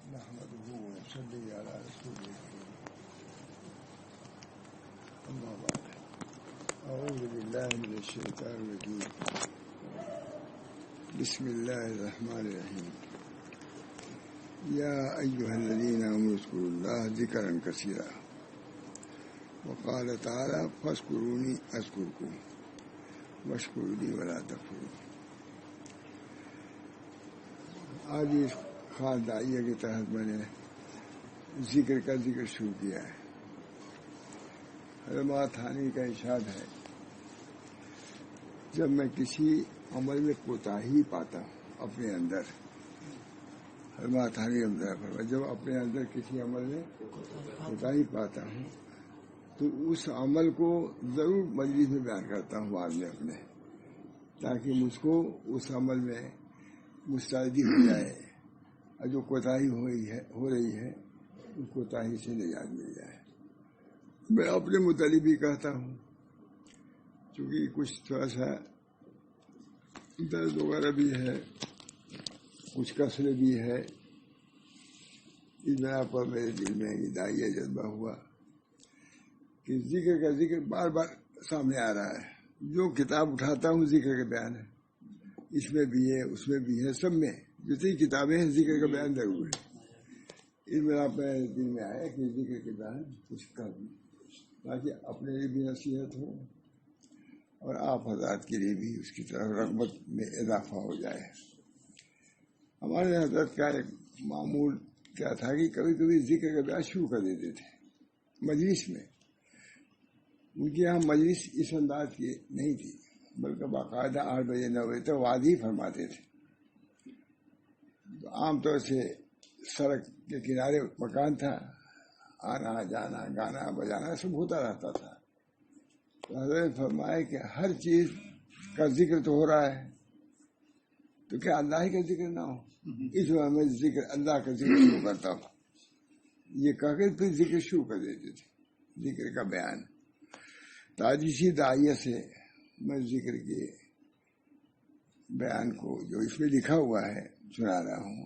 نحمده ونصلي على رسوله الكريم. أما بعد، أعوذ بالله من الشيطان الرجيم. بسم الله الرحمن الرحيم. يا أيها الذين آمنوا اذكروا الله ذكرا كثيرا وقال تعالى فاذكروني أذكركم واشكروا لي ولا تكفرون. آج اس خاص داعیہ کے تحت میں نے ذکر شروع کیا ہے. حضرت تھانی کا ارشاد ہے، جب میں کسی عمل میں کوتاہی پاتا ہوں اپنے اندر، حضرت تھانی جب اپنے اندر کسی عمل میں کوتاہی پاتا ہوں تو اس عمل کو ضرور مجلس میں بیان کرتا ہوں بعد میں اپنے، تاکہ مجھ کو اس عمل میں مستعدی ہو جائے اور جو کوتاہی ہو رہی ہے اس کوتاہی سے نجات مل جائے. میں اپنے متعلق بھی کہتا ہوں، چونکہ کچھ تھوڑا سا درد وغیرہ بھی ہے، کچھ کثر بھی ہے، اس بنا پر میرے دل میں یہ داعیہ جذبہ ہوا کہ ذکر کا ذکر بار بار سامنے آ رہا ہے. جو کتاب اٹھاتا ہوں ذکر کا بیان ہے، اس میں بھی ہے، اس میں بھی ہے، سب میں جتنی کتابیں ہیں ذکر کا بیان ضرور ہے. اس بنا پر دل میں آیا کہ ذکر کے بیان کچھ کر دوں تاکہ اپنے لیے بھی نصیحت ہو اور آپ حضرات کے لیے بھی اس کی طرف رغبت میں اضافہ ہو جائے. ہمارے حضرت کا ایک معمول کیا تھا کہ کبھی کبھی ذکر کا بیان شروع کر دیتے تھے مجلس میں. ان کے یہاں مجلس اس انداز کی نہیں تھی، بلکہ باقاعدہ 8 بجے 9 بجے تک وعدی فرماتے تھے. تو عام طور سے سڑک کے کنارے مکان تھا، آنا جانا گانا بجانا سب ہوتا رہتا تھا. تو حضرت فرمائے کہ ہر چیز کا ذکر تو ہو رہا ہے، تو کیا اللہ ہی کا ذکر نہ ہو؟ اس وجہ میں اللہ کا ذکر شروع کرتا ہوں. یہ کہہ کے پھر ذکر شروع کر دیتے تھے، ذکر کا بیان. تاج اسی داعیہ سے میں ذکر کے بیان کو جو اس میں لکھا ہوا ہے سنا رہا ہوں.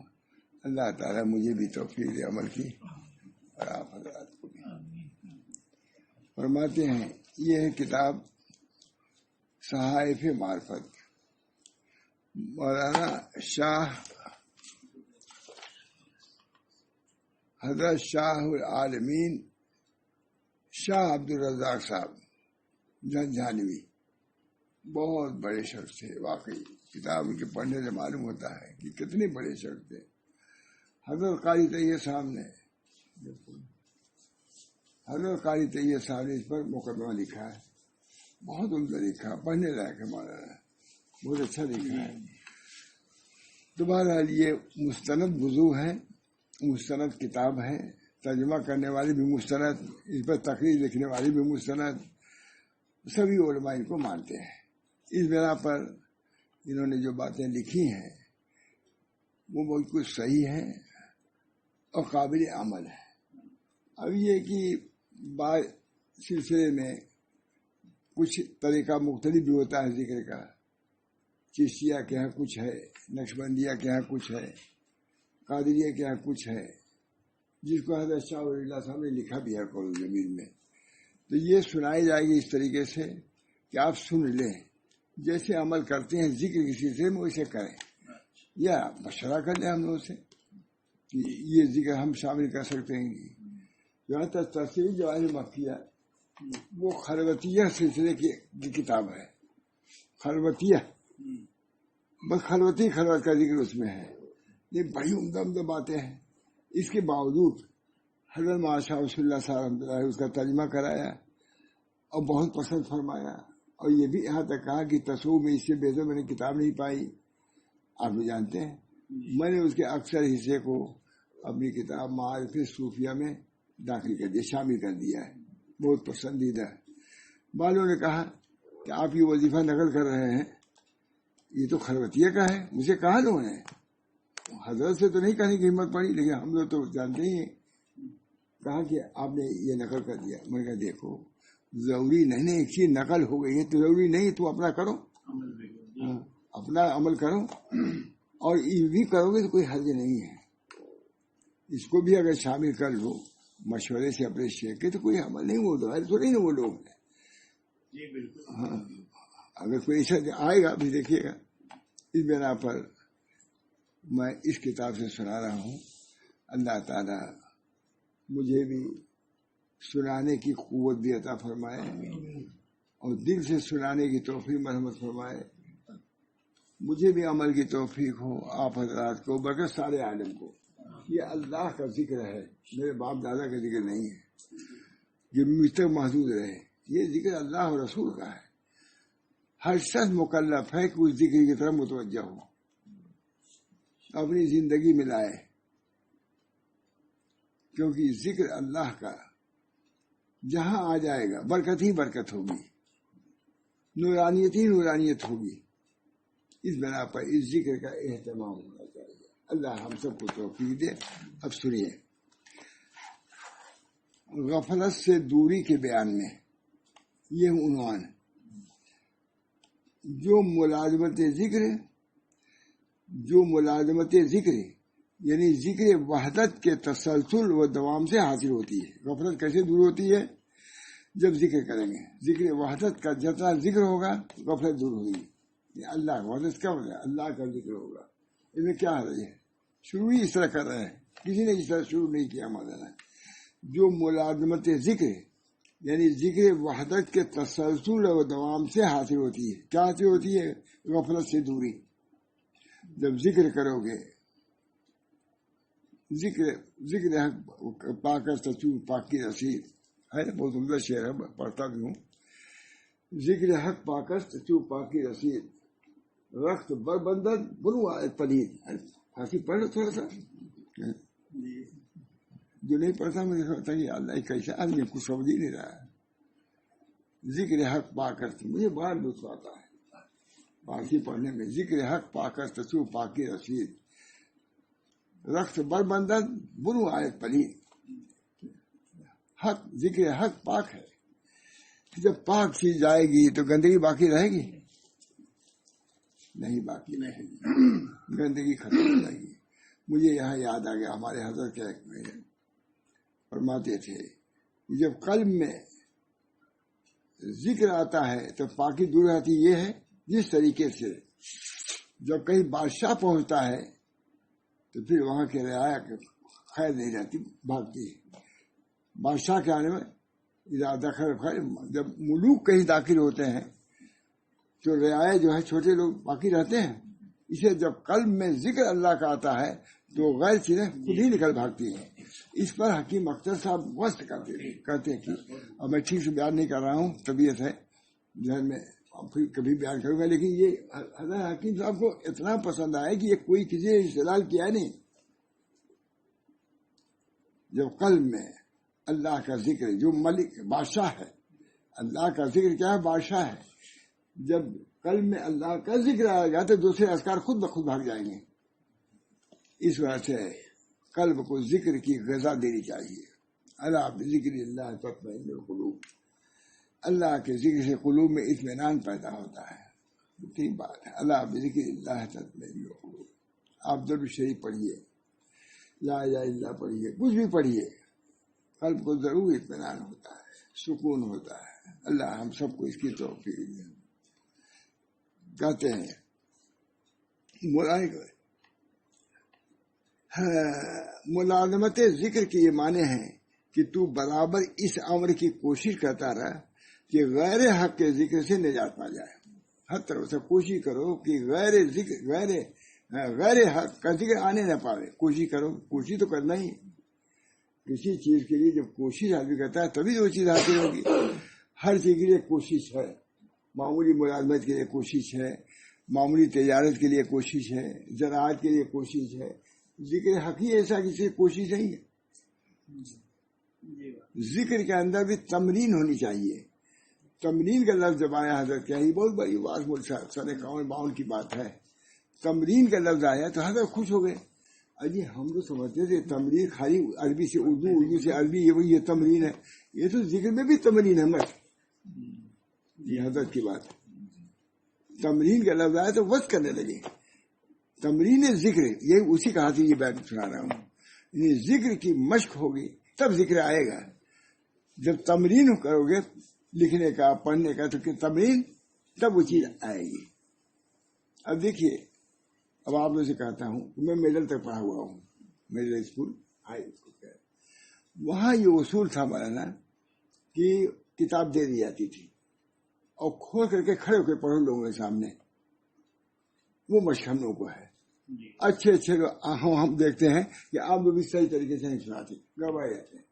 اللہ تعالیٰ مجھے بھی توفیق دے عمل کی اور آپ حضرات کو بھی. فرماتے ہیں یہ ہے کتاب صحائف معرفت، مولانا حضرت شاہ العالمین شاہ عبد الرزاق صاحب جھنجھانوی. بہت بڑے شخص تھے واقعی. کتاب کے پڑھنے سے معلوم ہوتا ہے کہ کتنے بڑے شخص تھے. حضرت قاری طیب صاحب نے اس پر مقدمہ لکھا ہے، بہت عمدہ لکھا، پڑھنے لائق ہے مولانا، بہت اچھا لکھا ہے. تمہارا یہ مستند وضو ہے، مستند کتاب ہے، ترجمہ کرنے والے بھی مستند، اس پر تقریر لکھنے والے بھی مستند، سبھی علماء ان کو مانتے ہیں. اس بنا پر انہوں نے جو باتیں لکھی ہیں وہ بالکل صحیح ہیں اور قابل عمل ہے. اب یہ کہ بعض سلسلے میں کچھ طریقہ مختلف بھی ہوتا ہے ذکر کا. چشتیہ کے یہاں کچھ ہے، نقشبندیہ کے یہاں کچھ ہے، قادریہ کے یہاں کچھ ہے، جس کو حضرت شاہ ولی اللہ صاحب نے لکھا بھی ہے قول زمین میں. تو یہ سنائی جائے گی اس طریقے سے کہ آپ سن لیں، جیسے عمل کرتے ہیں ذکر کی سلسلے میں ویسے کریں، یا مشورہ کر لیں ہم لوگوں سے کہ یہ ذکر ہم شامل کر سکتے ہیں. جہاں تک تفسیر جواہر مکیہ وہ خلوتیہ سلسلے کی کتاب ہے. خلوتیہ بس خلوت کا ذکر اس میں ہے. یہ بڑی عمدہ باتیں ہیں. اس کے باوجود حضرت شاہ رسول اللہ صاحب اس کا ترجمہ کرایا اور بہت پسند فرمایا. اور یہ بھی یہاں تک کہا کہ تصوف میں اس سے بہتر میں نے کتاب نہیں پائی. آپ بھی جانتے ہیں میں نے اس کے اکثر حصے کو اپنی کتاب معارف صوفیہ میں داخل کر دیا، شامل کر دیا ہے. بہت پسندیدہ. والوں نے کہا کہ آپ یہ وظیفہ نقل کر رہے ہیں، یہ تو خلوتیہ کا ہے. مجھے کہا لوگوں نے، حضرت سے تو نہیں کہنے کی ہمت پڑی، لیکن ہم لوگ تو جانتے ہی ہیں. کہا کہ آپ نے یہ نقل کر دیا. میں نے کہا دیکھو ضروری نہیں ایک چیز نقل ہو گئی ہے تو ضروری نہیں تو اپنا کرو، اپنا عمل کرو، اور یہ بھی کرو گے تو کوئی حرج نہیں ہے. اس کو بھی اگر شامل کر لو مشورے سے اپنے شیخ کے تو کوئی عمل نہیں، وہ تھوڑی نا وہ لوگ ہیں. ہاں اگر کوئی ایسا آئے گا بھی دیکھیے گا. اس بنا پر میں اس کتاب سے سنا رہا ہوں. اللہ تعالیٰ مجھے بھی سنانے کی قوت بھی عطا فرمائے اور دل سے سنانے کی توفیق مرحمت فرمائے. مجھے بھی عمل کی توفیق ہو، آپ حضرات کو بلکہ سارے عالم کو. یہ اللہ کا ذکر ہے، میرے باپ دادا کا ذکر نہیں ہے جو مجھ تک محدود رہے. یہ ذکر اللہ اور رسول کا ہے. ہر شخص مکلف ہے کہ اس ذکر کی طرف متوجہ ہو، اپنی زندگی میں لائے، کیونکہ ذکر اللہ کا جہاں آ جائے گا برکت ہی برکت ہوگی، نورانیت ہی نورانیت ہوگی. اس بنا پر اس ذکر کا اہتمام ہونا چاہیے. اللہ ہم سب کو توفیق دے. اب سنیے، غفلت سے دوری کے بیان میں یہ عنوان، جو ملازمت ذکر یعنی ذکر وحدت کے تسلسل و دوام سے حاصل ہوتی ہے. غفلت کیسے دور ہوتی ہے؟ جب ذکر کریں گے. ذکر وحدت کا جتنا ذکر ہوگا غفلت دور ہوگی. اللہ وحدت کا مطلب اللہ کا ذکر ہوگا. اس میں کیا حرج ہے؟ شروع ہی اس طرح کر رہے ہیں، کسی نے اس طرح شروع نہیں کیا. مولانا جو ملازمت ذکر یعنی ذکر وحدت کے تسلسل و دوام سے حاصل ہوتی ہے. کیا حاصل ہوتی ہے؟ غفلت سے دوری. جب ذکر کرو گے، ذکر حق پا کر سچو پاک کی رسید ہے، بہت عمدہ شعر ہے، پڑھتا بھی ہوں. ذکر حق پا کر سچو پاک کی رسید، رخت بربندن بنو پلید. ہنسی پڑھ لو تھوڑا سا، جو نہیں پڑھتا مجھے سمجھتا کہ اللہ کیسا آدمی کچھ سمجھ ہی نہیں رہا ہے. ذکر حق پا کر مجھے بڑا لطف آتا ہے فارسی پڑھنے میں. ذکر حق پا کر سچو پاک کی رسید، رخت بربندن بنو آیت پلید. حق ذکر حق پاک ہے. جب پاک چیز جائے گی تو گندگی باقی رہے گی نہیں، باقی رہے گی، گندگی ختم ہو جائے گی. مجھے یہاں یاد آ گیا، ہمارے حضرت کے فرماتے تھے جب قلب میں ذکر آتا ہے تو پاکی دور رہتی. یہ ہے جس طریقے سے جب کہیں بادشاہ پہنچتا ہے تو پھر وہاں کے رعایا خیر نہیں رہتی، بھاگتی ہے. بادشاہ کے آنے میں دخل خیر، جب ملوک کہیں داخل ہوتے ہیں تو رعایا جو ہے چھوٹے لوگ باقی رہتے ہیں. اسے جب قلب میں ذکر اللہ کا آتا ہے تو غیر چیزیں خود ہی نکل بھاگتی ہیں. اس پر حکیم اختر صاحب وسط کہتے ہیں کہ اب میں ٹھیک سے بیان نہیں کر رہا ہوں، طبیعت ہے ذہن میں، پھر کبھی بیان کروں گا. لیکن یہ حضرت حکیم صاحب کو اتنا پسند آیا کہ یہ کوئی کسی نے استدلال کیا نہیں. جب قلب میں اللہ کا ذکر، جو ملک بادشاہ ہے، اللہ کا ذکر کیا ہے؟ بادشاہ ہے. جب قلب میں اللہ کا ذکر آ گیا تو دوسرے اذکار خود بخود بھاگ جائیں گے. اس وجہ سے قلب کو ذکر کی غذا دینی چاہیے. اللہ بذکر اللہ تطمئن القلوب. اللہ کے ذکر سے قلوب میں اطمینان پیدا ہوتا ہے. تین بات ہے، اللہ بذکر اللہ تطمئن القلوب. آپ درود شریف پڑھیے، لا الہ الا اللہ پڑھیے، کچھ بھی پڑھیے، قلب کو ضرور اطمینان ہوتا ہے، سکون ہوتا ہے. اللہ ہم سب کو اس کی توفیق دے. کہتے ہیں ملازمت ذکر کے یہ معنی ہیں کہ تو برابر اس امر کی کوشش کرتا رہا کہ غیر حق کے ذکر سے نجات پا جائے. ہر طرف سے کوشش کرو کہ غیر حق کا ذکر آنے نہ پاوے. کوشش کرو، کوشش تو کرنا ہی. کسی چیز کے لیے جب کوشش آدمی کرتا ہے تبھی وہ چیز حاصل ہوگی. ہر چیز کے لیے کوشش ہے. معمولی ملازمت کے لیے کوشش ہے، معمولی تجارت کے لیے کوشش ہے، زراعت کے لیے کوشش ہے. ذکر حق ہی ایسا کسی کوشش نہیں ہے. ذکر کے اندر بھی تمرین ہونی چاہیے. تمرین کا لفظ جب آیا حضرت کیا، یہ بہت بڑی بات، 51-52 کی بات ہے. تمرین کا لفظ آیا تو حضرت خوش ہو گئے. اجی ہم تو سمجھتے تھے تمرین خالی عربی سے اردو، اردو سے عربی، یہ تمرین ہے. یہ تو ذکر میں بھی تمرین ہے. مت یہ حضرت کی بات. تمرین کا لفظ آیا تو وقت کرنے لگے. تمرین ذکر، یہ اسی کا حاصل یہ بیان سنا رہا ہوں. یعنی ذکر کی مشق ہوگی تب ذکر آئے گا. جب تمرین کرو گے لکھنے کا پڑھنے کا تو تمرین تب وہ چیز آئے گی. اب دیکھیے اب آپ لوگوں سے کہتا ہوں میں میڈل تک پڑھا ہوا ہوں, میڈل اسکول ہائی اسکول. وہاں یہ اصول تھا مولانا کہ کتاب دے دی جاتی تھی اور کھول کر کے کھڑے ہو کے پڑھو لوگوں کے سامنے. وہ مشق ہم لوگوں کو ہے. اچھے اچھے ہم دیکھتے ہیں کہ آپ لوگ بھی صحیح طریقے سے نہیں سناتے, گڑبڑ جاتے ہیں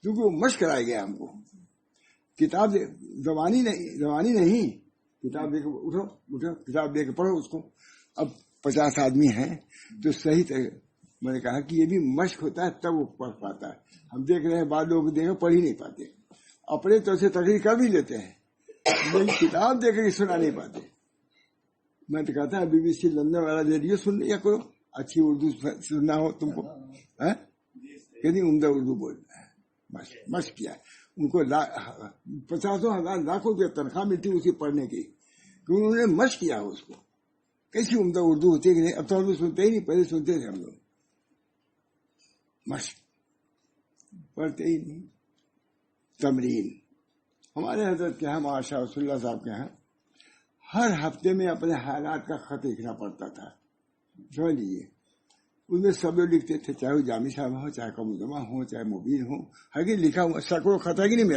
کیونکہ وہ مشق کرائی گیا ہم کو. کتاب زبانی نہیں, کتاب دے کے اٹھو کتاب دے کے پڑھو اس کو. اب 50 آدمی ہیں تو صحیح طرح میں نے کہا کہ یہ بھی مشق ہوتا ہے تب وہ پڑھ پاتا ہے. ہم دیکھ رہے ہیں بعض لوگ دیکھ پڑھ ہی نہیں پاتے, اپنے طور سے تقریر کر بھی لیتے ہیں لیکن کتاب دے کر سنا نہیں پاتے. میں تو کہتا ہے BBC لندن والا ریڈیو سن لیا کرو, اچھی اردو سننا ہو تم کو, کتنی عمدہ اردو بولنا ہے. مشق کیا ان کو 50,000 لاکھوں کی تنخواہ ملتی اسی پڑھنے کی کیونکہ انہوں نے مشق کیا اس کو. کیسی عمدہ اردو ہوتی ہے کہ نہیں. اب تو اردو سنتے ہی نہیں, پہلے سنتے تھے ہم لوگ. مشق پڑھتے ہی نہیں. تمرین ہمارے حضرت کے یہاں معاشا رسول اللہ صاحب کے یہاں ہر ہفتے میں اپنے حالات کا خط لکھنا پڑتا تھا. سمجھ لیجیے اس میں سب لوگ لکھتے تھے, چاہے وہ جامی صاحب ہو, چاہے قومدما ہو, چاہے مبین ہو. ہے کہ لکھا ہوا سینکڑوں خط ہے کہ نہیں.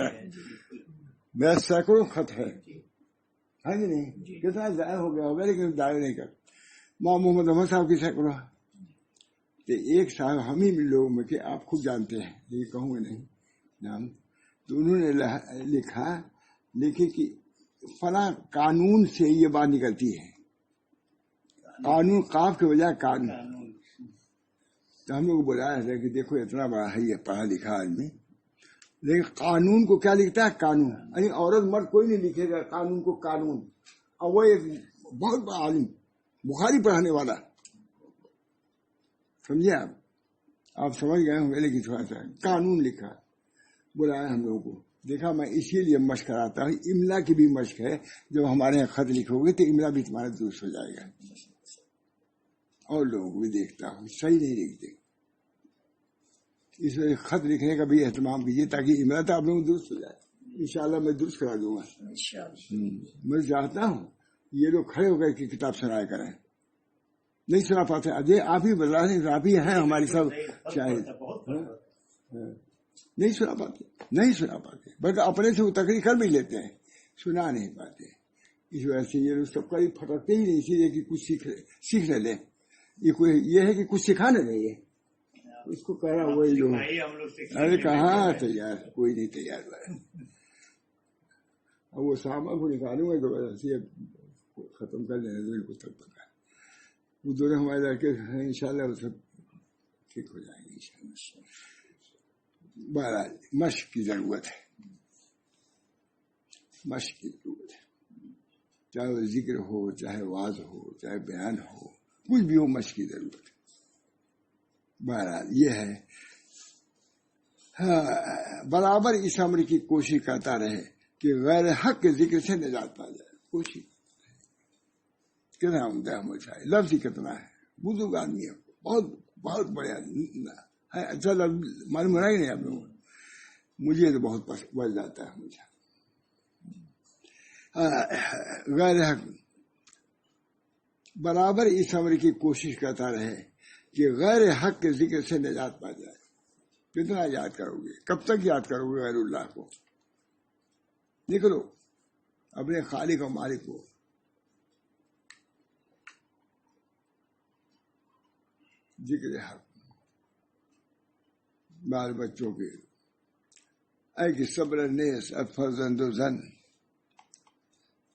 میرا سینکڑوں خط ہے کہ نہیں. کتنا ضائع ہو گیا ہوگا لیکن ضائع نہیں کر. ماں محمد احمد صاحب کی سینکڑوں. تو ایک صاحب ہم ہی لوگوں میں کہ آپ خود جانتے ہیں لیکن کہوں گے نہیں نام, تو انہوں نے لکھے کہ فلاں قانون سے یہ بات نکلتی ہے. قانون قاف کے بجائے قانون. تو ہم لوگ بلایا تھا کہ دیکھو اتنا بڑا ہے یہ پڑھا لکھا آدمی لیکن قانون کو کیا لکھتا ہے قانون. یعنی عورت مرد کوئی نہیں لکھے گا قانون کو قانون. اور وہ ایک بہت بڑا عالم بخاری پڑھانے والا, سمجھے آپ سمجھ گئے ہوں گے لیکن تھوڑا سا قانون لکھا. بلایا ہم لوگوں کو, دیکھا میں اسی لیے مشق کراتا ہوں. املا کی بھی مشق ہے, جب ہمارے یہاں خط لکھو گے تو املا بھی تمہارا درست ہو جائے گا. اور لوگوں کو بھی دیکھتا ہوں صحیح نہیں لکھتے, اس لیے خط لکھنے کا بھی اہتمام کیجیے تاکہ املا تو آپ لوگوں کو درست ہو جائے. انشاءاللہ میں درست کرا دوں گا. میں چاہتا ہوں یہ لوگ کھڑے ہو گئے کہ کتاب سنایا کریں. نہیں سنا پاتے, اجے آپ ہی بتا رہے ہیں, آپ ہی ہیں ہماری سب شاہد. نہیں سنا پاتے بلکہ اپنے سے وہ تقریر کر بھی لیتے ہیں, سنا نہیں پاتے. اس وجہ سے یہ لوگ سب کا پھٹکتے ہی نہیں, اسی لیے کہ کچھ سیکھ لے. یہ ہے کہ کچھ سکھانے نہیں ہے اس کو کہہ رہا وہی لوگ. ارے کہاں تیار, کوئی نہیں تیار ہوا. اب وہ سامان کو نکالوں گا تو ختم کر لینا دو ان کو تب تک. وہ دونوں ہمارے لڑکے ہیں انشاءاللہ وہ سب ٹھیک ہو جائیں گے انشاءاللہ. بہرحال مشق کی ضرورت ہے, مشق کی ضرورت ہے. چاہے وہ ذکر ہو, چاہے واز ہو, چاہے بیان ہو, کچھ بھی ہو مشق کی ضرورت ہے. بہرحال یہ ہے برابر اس امر کی کوشش کرتا رہے کہ غیر حق کے ذکر سے نجات پا جائے. کوشش کتنا عمدہ ہے, لفظ ہی کتنا ہے. بزرگ آدمی ہے, بہت بہت بڑے آدمی ہے. اچھا لفظ معلوم ہو رہا ہی نہیں آپ لوگوں کو. مجھے تو بہت پسند جاتا ہے. مجھے غیر حق برابر اس امر کی کوشش کرتا رہے کہ غیر حق کے ذکر سے نجات پا جائے. کتنا یاد کرو گے, کب تک یاد کرو گے غیر اللہ کو. نکلو اپنے خالق و مالک کو. ذکر حق بال بچوں کے اے کہ صبر نیس افرزند و زن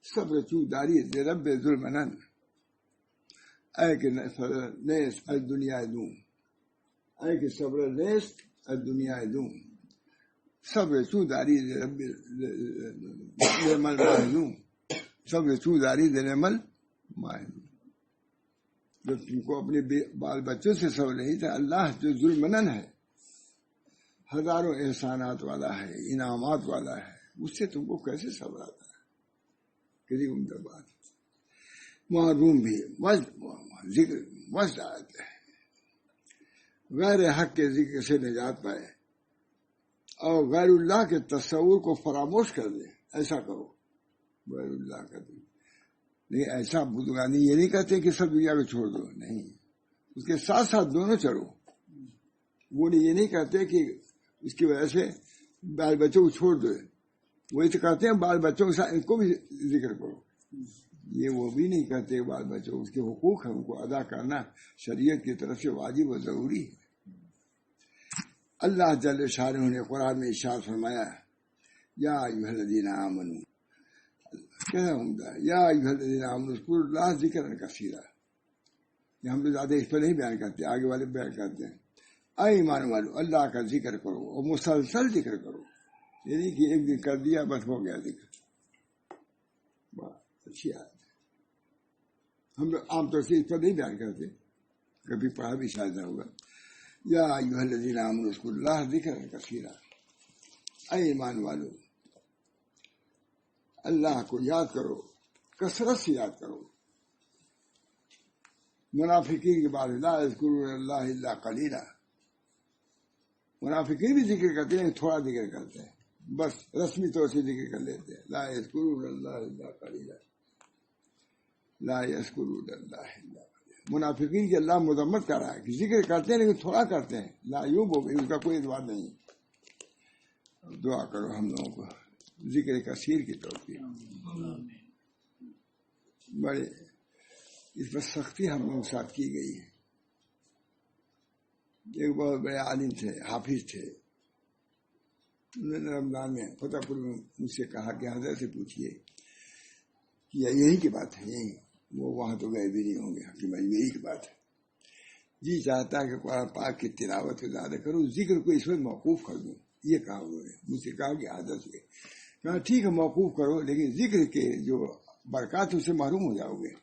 صبر چو داری رب ظلمنن. اے کہ نیس الدنیا دوں, اے کہ صبر نیس الدنیا دوں, صبر چو داری رب ماہدوں, صبر چو داری مل ماہدوں. جب تم کو اپنے بال بچوں سے صبر نہیں تھا, اللہ جو ظلمنن ہے, ہزاروں احسانات والا ہے, انعامات والا ہے, اس سے تم کو کیسے صبر آتا ہے. کتنی عمدہ بات. معروم بھی ذکر وسط آتا ہے. غیر حق کے ذکر سے نجات پائے اور غیر اللہ کے تصور کو فراموش کر دے، ایسا کرو غیر اللہ کا دن. لیکن ایسا بزرگانی یہ نہیں کہتے کہ سب دنیا کو چھوڑ دو، نہیں، اس کے ساتھ ساتھ دونوں چلو. وہ یہ نہیں کہتے کہ اس کی وجہ سے بال بچوں کو چھوڑ دو، وہی تو کہتے ہیں بال بچوں کے ساتھ ان کو بھی ذکر کرو. یہ وہ بھی نہیں کہتے بال بچوں اس کے حقوق ہیں، ان کو ادا کرنا شریعت کی طرف سے واجب و ضروری ہے. اللہ جل شانہ نے قرآن میں ارشاد فرمایا یا ایھا الذین آمنوا، کیا عمدہ یا ایھا الذین آمنوا اذکروا اللہ ذکرا کثیرا. ہم تو زیادہ اس پر نہیں بیان کرتے، آگے والے بیان کرتے ہیں. اے ایمان والو اللہ کا ذکر کرو اور مسلسل ذکر کرو، یعنی کہ ایک دن کر دیا بس ہو گیا ذکر. بہت اچھی بات ہے. ہم لوگ عام طور سے اس پر نہیں بیان کرتے، کبھی پڑھا بھی شاید نہ ہوگا. یا ایھا الذین آمنوا اذکروا اللہ ذکرا کثیرا. اے ایمان والو اللہ کو یاد کرو، کثرت سے یاد کرو. منافقین کے بعد لا یذکرون اللہ الا قلیلا، منافقین بھی ذکر کرتے ہیں، تھوڑا ذکر کرتے ہیں، بس رسمی طور سے ذکر کر لیتے ہیں. لا یذکرون اللہ الا قلیلا، لا یذکرون اللہ الا قلیلا. منافقین کی اللہ مذمت کر رہا ہے کہ ذکر کرتے ہیں لیکن تھوڑا کرتے ہیں. لا یوب ہو گئی، ان کا کوئی اعتبار نہیں. دعا کرو ہم لوگوں کو ذکر کثیر کی توفیق. بڑے اس پر سختی ہم لوگوں کے ساتھ کی گئی ہے. ایک بہت بڑے عالم تھے، حافظ تھے، انہوں نے رمضان میں فتح پور میں مجھ سے کہا کہ حضرت سے پوچھیے کہ یہی کی بات ہے. یہی وہ وہاں تو گئے بھی نہیں ہوں گے کہ میں یہی کی بات ہے. جی چاہتا ہے کہ قرآن پاک کی تلاوت کو زیادہ کروں، ذکر کو اس میں موقوف کر دوں. یہ کہا انہوں نے مجھ سے، کہا کہ عادت سے کہا ٹھیک ہے موقوف کرو، لیکن ذکر کے جو برکات اس سے محروم ہو جاؤ گے.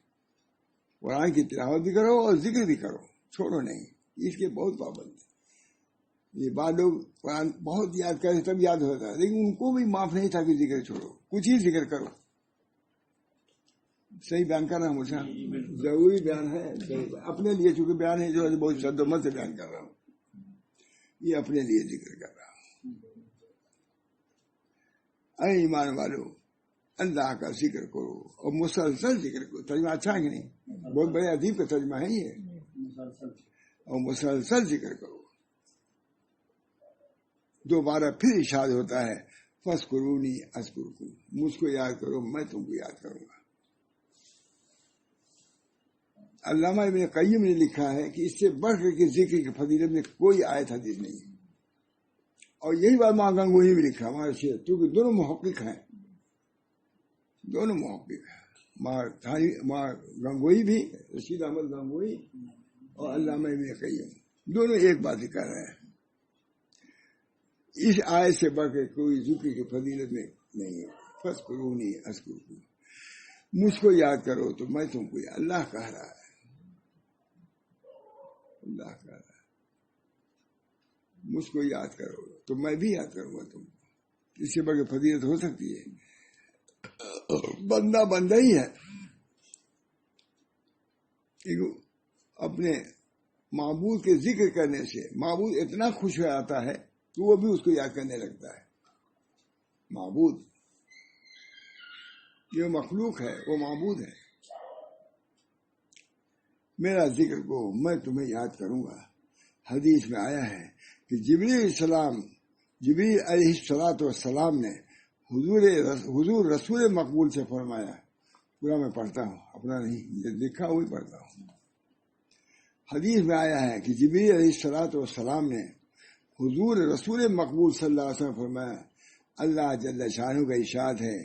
قرآن کی تلاوت بھی کرو اور ذکر بھی کرو، چھوڑو نہیں. اس کے بہت پابند ہے. یہ بعض لوگ قرآن بہت یاد کرتے تب یاد ہوتا ہے، لیکن ان کو بھی معاف نہیں تھا کہ ذکر چھوڑو، کچھ ہی ذکر کرو. صحیح بیان کر رہا ہوں مجھے، ضروری بیان ہے. اپنے لیے چونکہ بیان ہے جو بہت شدت سے بیان کر رہا ہوں، یہ اپنے لیے ذکر کر رہا ہوں. اے ایمان والو اللہ کا ذکر کرو اور مسلسل ذکر کرو. ترجمہ اچھا ہے کہ نہیں؟ بہت بڑے ادیب کا ترجمہ ہے یہ. اور مسلسل ذکر کرو. دوبارہ پھر ارشاد ہوتا ہے فاذکرونی اذکرکم، مجھ کو یاد کرو میں تم کو یاد کروں گا. علامہ ابن قیم نے لکھا ہے کہ اس سے بڑھ کر کے ذکر کی فضیلت میں کوئی آیت حدیث نہیں ہے. اور یہی بات ماں گنگوئی بھی لکھا ہمارے شیخ، کیونکہ دونوں محقق ہیں، دونوں محقق ہیں. ماں گنگوئی بھی، رشید احمد گنگوئی، اور علامہ ابن قیم دونوں ایک بات ہی کر رہے ہیں. اس آیت سے بڑھ کے کوئی ذکر کی فضیلت میں نہیں ہے. فاذکرونی اذکرکم، مجھ کو یاد کرو تو میں تم کو یاد. اللہ کہہ رہا ہے، اللہ کہہ رہا ہے مجھ کو یاد کرو تو میں بھی یاد کروں گا تم کو. اس سے بڑھ کے فضیلت ہو سکتی ہے؟ بندہ بندہ ہی ہے. اپنے معبود کے ذکر کرنے سے معبود اتنا خوش ہو جاتا ہے کہ وہ بھی اس کو یاد کرنے لگتا ہے. معبود جو مخلوق ہے وہ معبود ہے. میرا ذکر کو میں تمہیں یاد کروں گا. حدیث میں آیا ہے کہ جبریل علیہ السلام نے حضور رسول مقبول سے فرمایا. پورا میں پڑھتا ہوں، اپنا نہیں لکھا وہی پڑھتا ہوں. حدیث میں آیا ہے کہ جبریل علیہ السلام نے حضور رسول مقبول صلی اللہ علیہ وسلم فرمایا اللہ جل شانہ کا ارشاد ہے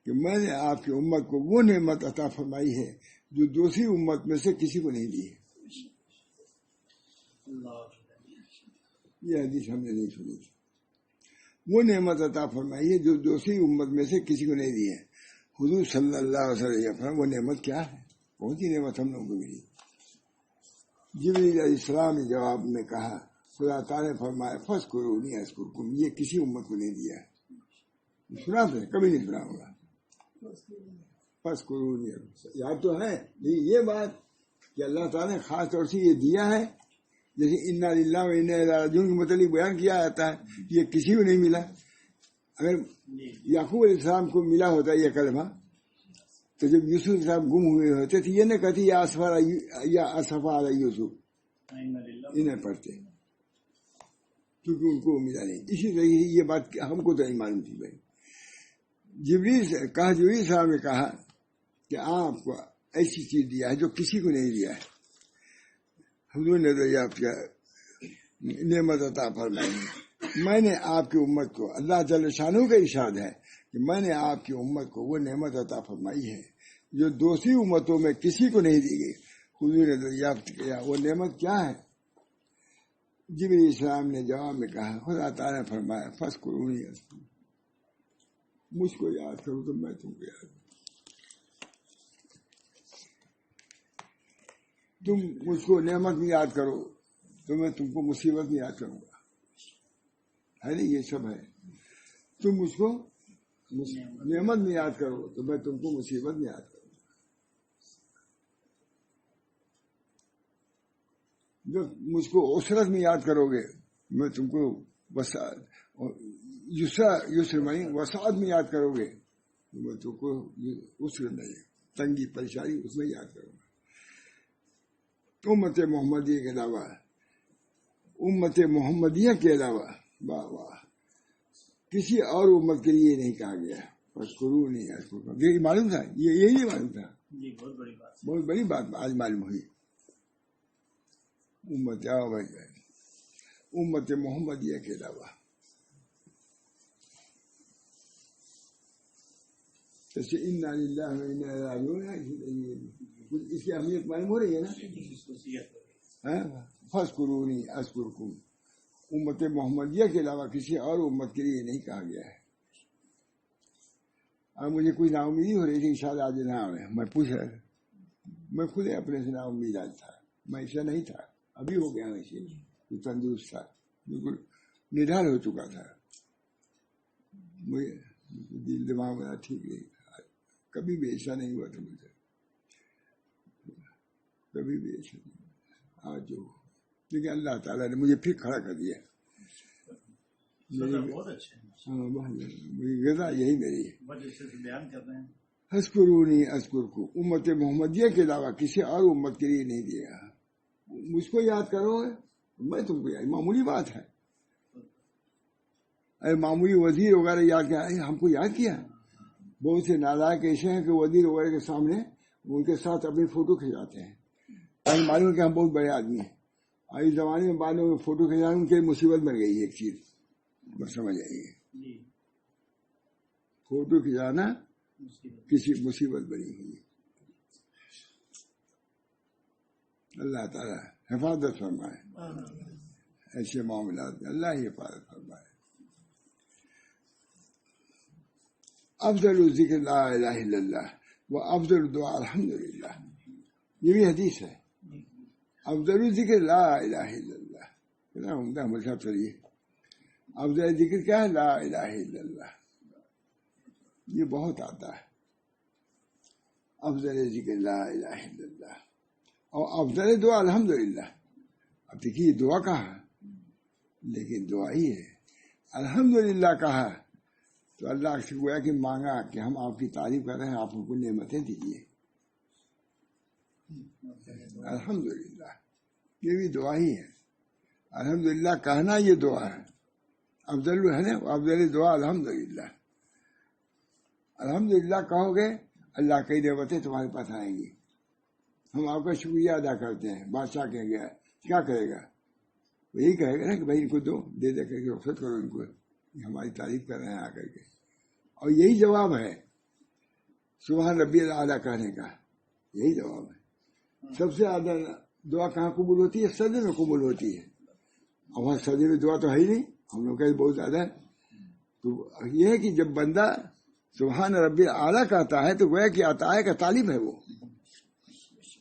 کہ میں نے آپ کی امت کو وہ نعمت عطا فرمائی ہے جو دوسری امت میں سے کسی کو نہیں دی ہے. یہ حدیث ہم نے نہیں سنی تھی. وہ نعمت عطا فرمائی ہے جو دوسری امت میں سے کسی کو نہیں دی ہے. حضور صلی اللہ علیہ وسلم وہ نعمت کیا ہے؟ کون سی نعمت ہم لوگوں کو ملی؟ جبریل علیہ السلام نے جواب میں کہا خدا تعالیٰ نے فرمایا فاذکرونی اذکرکم، یہ کسی امت کو نہیں دیا. سنا تھا؟ کبھی نہیں سنا ہوگا. فاذکرونی یاد تو ہے، لیکن یہ بات کہ اللہ تعالیٰ نے خاص طور سے یہ دیا ہے جیسے انا للہ و انا الیہ راجعون کے متعلق بیان کیا جاتا ہے، یہ کسی کو نہیں ملا. اگر یعقوب علیہ السلام کو ملا ہوتا یہ کلمہ تو جب یوسف علیہ السلام گم ہوئے ہوتے تو یہ نہ کہتے یا اسفا علی یوسف، انہیں پڑھتے کیونکہ ان کو ملا نہیں. اسی طرح یہ بات ہم کو تو نہیں معلوم تھی بھائی. جبریل صاحب نے کہا کہ آپ کو ایسی چیز دیا ہے جو کسی کو نہیں دیا ہے. حضور نے دریافت کیا نعمت عطا فرمائی. میں نے آپ کی امت کو، اللہ جل شانہ کا ارشاد ہے کہ میں نے آپ کی امت کو وہ نعمت عطا فرمائی ہے جو دوسری امتوں میں کسی کو نہیں دی گئی. حضور نے دریافت کیا وہ نعمت کیا ہے؟ جبریل السلام نے جواب میں کہا خدا تعالیٰ نے فرمایا فاذکرونی اذکرکم، مجھ کو یاد کرو تو میں تم کو یاد کروں. تم مجھ کو نعمت میں یاد کرو تو میں تم کو مصیبت میں یاد کروں گا. ہے نہیں یہ سب ہے. تم مجھ کو نعمت میں یاد کرو تو میں تم کو مصیبت میں یاد کروں گا. جب مجھ کو عسرت میں یاد کرو گے میں تم کو یسر وسعت میں یاد کرو گے تو میں تم کو عسرت نہیں، تنگی پریشانی اس میں یاد کروں گا. امت محمدیہ کے علاوہ واہ واہ کسی اور امت کے لیے نہیں کہا گیا. بس کرو نہیں یہ معلوم تھا، یہی معلوم تھا. بہت بڑی بات آج معلوم ہوئی. امت محمدیہ کے علاوہ جیسے انا للہ و انا الیہ راجعون ہے، اس کی اہمیت معلوم ہو رہی ہے نا. فاذکرونی اذکرکم، امت محمدیہ کے علاوہ کسی اور امت کے لیے نہیں کہا گیا ہے. اب مجھے کوئی نا امیدی ہو رہی تھی شاید آج نام ہے. میں پوچھ رہا تھا، میں خود اپنے سے نا امید آج تھا. میں ایسا نہیں تھا، ابھی ہو گیا ویسے تندرست تھا، بالکل نڈھال ہو چکا تھا. مجھے دل دماغ میرا ٹھیک نہیں تھا. کبھی بھی ایسا نہیں ہوا تھا مجھے، کبھی بھی ایسا نہیں ہوا. آج جو لیکن اللہ تعالیٰ نے مجھے پھر کھڑا کر دیا. میری غذا یہی میری ہے. اذکرونی اذکرکم، امت محمدیہ کے علاوہ کسی اور امت کے لیے نہیں دیا. مجھ کو یاد کرو میں تم کو یاد. معمولی بات ہے. ارے معمولی وزیر وغیرہ یاد کیا، ہم کو یاد کیا. بہت سے نالائق ایسے ہیں کہ وزیر وغیرہ کے سامنے ان کے ساتھ اپنی فوٹو کھینچاتے ہیں. معلوم ہے کہ ہم بہت بڑے آدمی ہیں. اس زمانے میں بعد میں فوٹو کھینچانا ان کے مصیبت بن گئی ہے. ایک چیز بس سمجھ آئیے، فوٹو کھینچانا کسی مصیبت بنی ہوئی. اللہ تعالیٰ حفاظت فرمائے ایسے معاملات میں. اللہ ہی حفاظت فرمائے. افضل ذکر لا الہ الا اللہ و افضل دعا الحمدللہ. یہ بھی حدیث ہے. افضل ذکر لا الہ الا اللہ. کتنا عمدہ مذہب چلیے. افضل ذکر کیا ہے؟ لا الہ الا اللہ. یہ بہت آتا ہے. افضل ذکر لا الہ الا اللہ اور افضل دعا الحمدللہ. اب دیکھیے دعا کہا لیکن دعا ہی ہے. الحمدللہ کہا تو اللہ سے گویا کہ مانگا کہ ہم آپ کی تعریف کر رہے ہیں، آپ کو نعمتیں دیجیے. الحمدللہ یہ بھی دعا ہی ہے. الحمدللہ کہنا یہ دعا ہے. افضل ہے نا، افضل دعا الحمدللہ. الحمدللہ کہو گے اللہ کئی نعمتیں تمہارے پاس آئیں گی. ہم آپ کا شکریہ ادا کرتے ہیں. بادشاہ کہیں گے کیا کرے گا؟ یہی کہے گا نا کہ بھائی ان کو دو، دے دے کر کے رخصت کرو ان کو، ہماری تعریف کر رہے ہیں آ کر کے. اور یہی جواب ہے سبحان ربی الاعلیٰ کہنے کا. یہی جواب ہے. سب سے زیادہ دعا کہاں قبول ہوتی ہے؟ سجدے میں قبول ہوتی ہے. اور وہاں سجدے میں دعا تو ہے ہی نہیں. ہم لوگ کا بہت زیادہ ہے. تو یہ ہے کہ جب بندہ سبحان ربی اعلیٰ کہتا ہے تو گویا کہ عطائے کا طالب ہے. وہ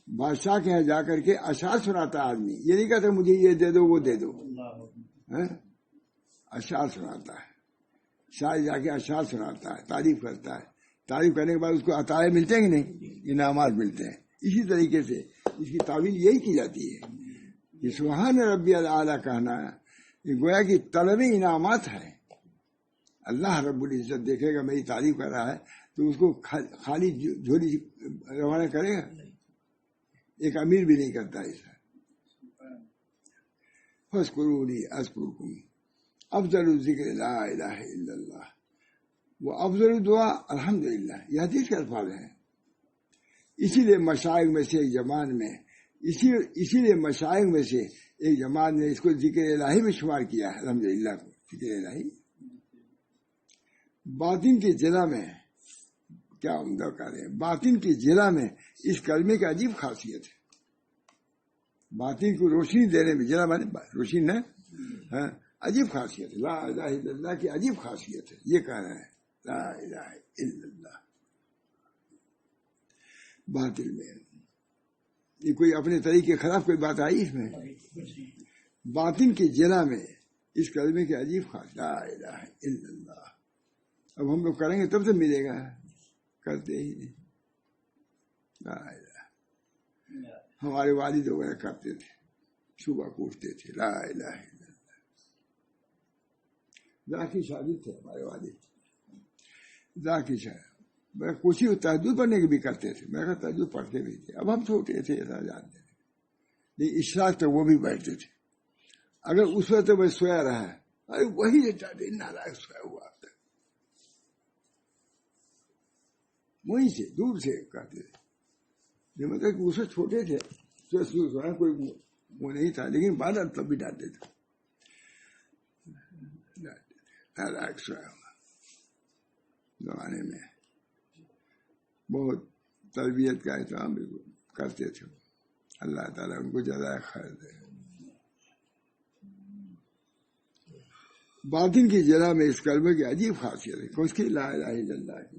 بادشاہ کے یہاں جا کر کے اشعار سناتا ہے آدمی. یہ نہیں کہتا مجھے یہ دے دو وہ دے دو. اشعار سناتا ہے. شاعر جا کے اشعار سناتا ہے، تعریف کرتا ہے. تعریف کرنے کے بعد اس کو عطائے ملتے ہیں کہ نہیں؟ انعامات ملتے ہیں. اسی طریقے سے اس کی تعویل یہی کی جاتی ہے. یہ سبحان ربی الاعلیٰ کہنا یہ گویا کہ طلب انعامات ہے. اللہ رب العزت دیکھے گا میری تعریف کر رہا ہے تو اس کو خالی جھولی روانہ کرے گا؟ ایک امیر بھی نہیں کرتا ایسا. فاذکرونی اذکرکم افضل الذکر لا الہ الا اللہ وہ افضل دعا الحمدللہ. یہ حدیث کے الفاظ ہیں. اسی لیے مشائخ میں سے ایک جماعت میں اسی لیے مشائخ میں سے ایک جماعت نے اس کو ذکر الہی میں شمار کیا ہے. الحمدللہ کو ذکر الہی باطن کی جلا میں کیا عمدہ کر رہے ہیں. باطن کی جلا میں اس کلمے کی عجیب خاصیت ہے. باطن کو روشنی دینے میں جلا میں روشنی ہے عجیب خاصیت ہے. لا الہ الا اللہ کی عجیب خاصیت ہے. یہ کہہ رہے ہیں لا الہ الا اللہ باطل میں. یہ کوئی اپنے طریقے کے خلاف کوئی بات آئی اس میں؟ باطن کی جلا میں اس کلمے کی عجیب خاص لا الہ الا اللہ. اب ہم لوگ کریں گے تب تو ملے گا. کرتے ہی نہیں. لا الہ. ہمارے والد وغیرہ کرتے تھے صبح کو اٹھتے تھے لا الہ الا اللہ. ذاکی شادی تھے ہمارے والد. ذاکی شادی کچھ ہی تہجد پڑھنے کے بھی کرتے تھے. میں کہا تہجد پڑھتے بھی تھے. اب ہم چھوٹے تھے ایسا جانتے تھے لیکن اشراق تک وہ بھی بیٹھتے تھے. اگر اس وقت میں سویا رہا ارے وہی نالائق سویا ہوا وہیں سے دور سے کہتے تھے. مطلب کہ اس وقت چھوٹے تھے کوئی وہ نہیں تھا لیکن بعد تب بھی ڈالتے تھے نالائق سویا ہوا. زمانے میں بہت تربیت کا اہتمام بھی کرتے تھے. اللہ تعالیٰ ان کو جزائے خیر دے. باطن کی جگہ میں اس کلمے کی عجیب خاصیت ہے اس کی لا الہ الا اللہ کی.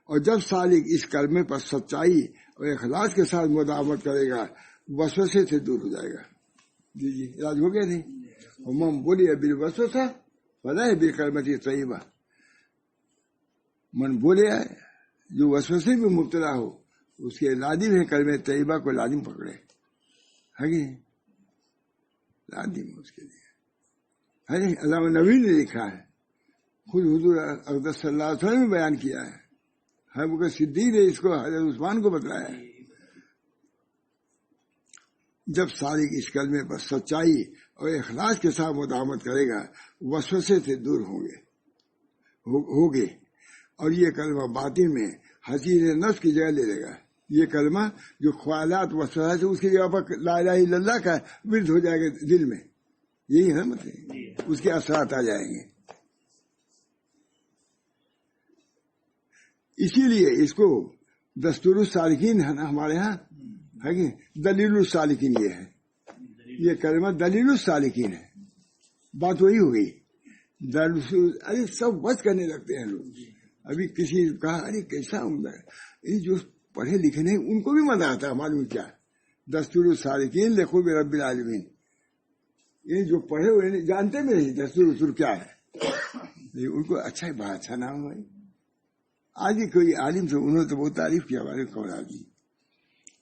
اور جب سالک اس کلمے پر سچائی اور اخلاص کے ساتھ مداومت کرے گا وسوسے سے دور ہو جائے گا. جی علاج ہو گیا نہیں. من بولی بالوسوسہ فلیح بالکلمۃ طیبہ. من بولے جو وسوسے میں مبتلا ہو اس کے لازم ہے کلمہ طیبہ کو لازم پکڑے. ہے کہ لازم اس کے لیے ہے. علامہ نبی نے لکھا ہے خود حضور اقدس صلی اللہ علیہ وسلم نے بیان کیا ہے. ابوبکر صدیق نے اس کو حضرت عثمان کو بتلایا ہے. جب سالک اس کلمے پر سچائی اور اخلاص کے ساتھ مداومت کرے گا وسوسے سے دور ہوگے اور یہ کلمہ باطن میں حسین نفس کی جگہ لے لے گا. یہ کلمہ جو خیالات وسوسات سے اس کی جگہ پر لا الہ الا اللہ کا ورد ہو جائے گا دل میں. یہی ہے مطلب اس کے اثرات آ جائیں گے. اسی لیے اس کو دستور السالکین ہے نا ہمارے ہاں ہے کہ دلیل السالکین. یہ ہے یہ کلمہ دلیل السالکین ہے. بات وہی ہو گئی. ارے سب بچ کرنے لگتے ہیں لوگ. ابھی کسی نے کہا ارے کیسا عمدہ ہے. یہ جو پڑھے لکھے نہیں ان کو بھی مزہ آتا ہے. معلوم کیا دستور السالکین لخوب رب العالمین. یہ جو پڑھے ہوئے جانتے بھی نہیں دستور اصول کیا ہے. ان کو اچھا بہت اچھا نام ہے. آج بھی کوئی عالم سے انہوں نے تو بہت تعریف کیا ہمارے قولاجی.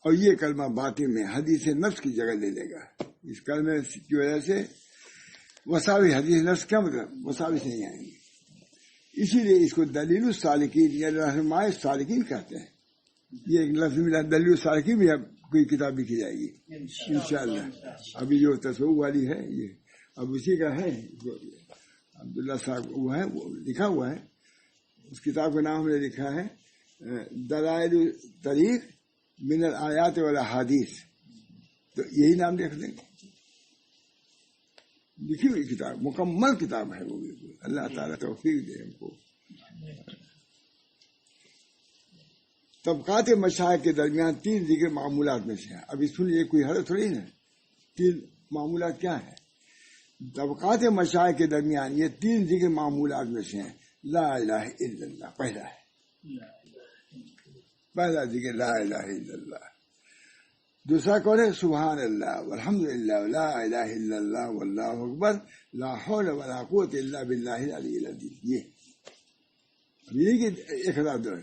اور یہ کلمہ باطن میں حدیث نفس کی جگہ لے لے گا. اس کلمے کی وجہ سے وساوی حدیث نفس کیا مطلب وساوی سے نہیں آئیں گے. اسی لیے اس کو دلیل السالکین یا رہنماء السالکین کہتے ہیں. یہ ایک لفظ ملا دلیل السالکین بھی کوئی کتاب لکھی جائے گی انشاءاللہ. ابھی جو تصوف والی ہے یہ اب اسی کا ہے عبداللہ صاحب وہ ہے وہ لکھا ہوا ہے. اس کتاب کا نام ہم نے لکھا ہے دلائل طریق من الآیات والاحادیث. تو یہی نام لکھ دیں گے. لکھی ہوئی کتاب مکمل کتاب ہے وہ بھی. اللہ تعالیٰ توفیق دے ہم کو. طبقات مشائخ کے درمیان 3 ذکر معمولات میں سے ہیں. ابھی سنیے کوئی حرج تھوڑی نا. 3 معمولات کیا ہے؟ طبقات مشائخ کے درمیان یہ 3 ذکر معمولات میں سے ہیں. لا الہ الا اللہ پہلا ہے. پہلا ذکر لا الہ الا اللہ. دوسرا کون ہے؟ سبحان اللہ والحمدللہ لا الہ الا اللہ واللہ اکبر لا حول ولا قوت الا باللہ العلی العظیم. یہ کہ 1002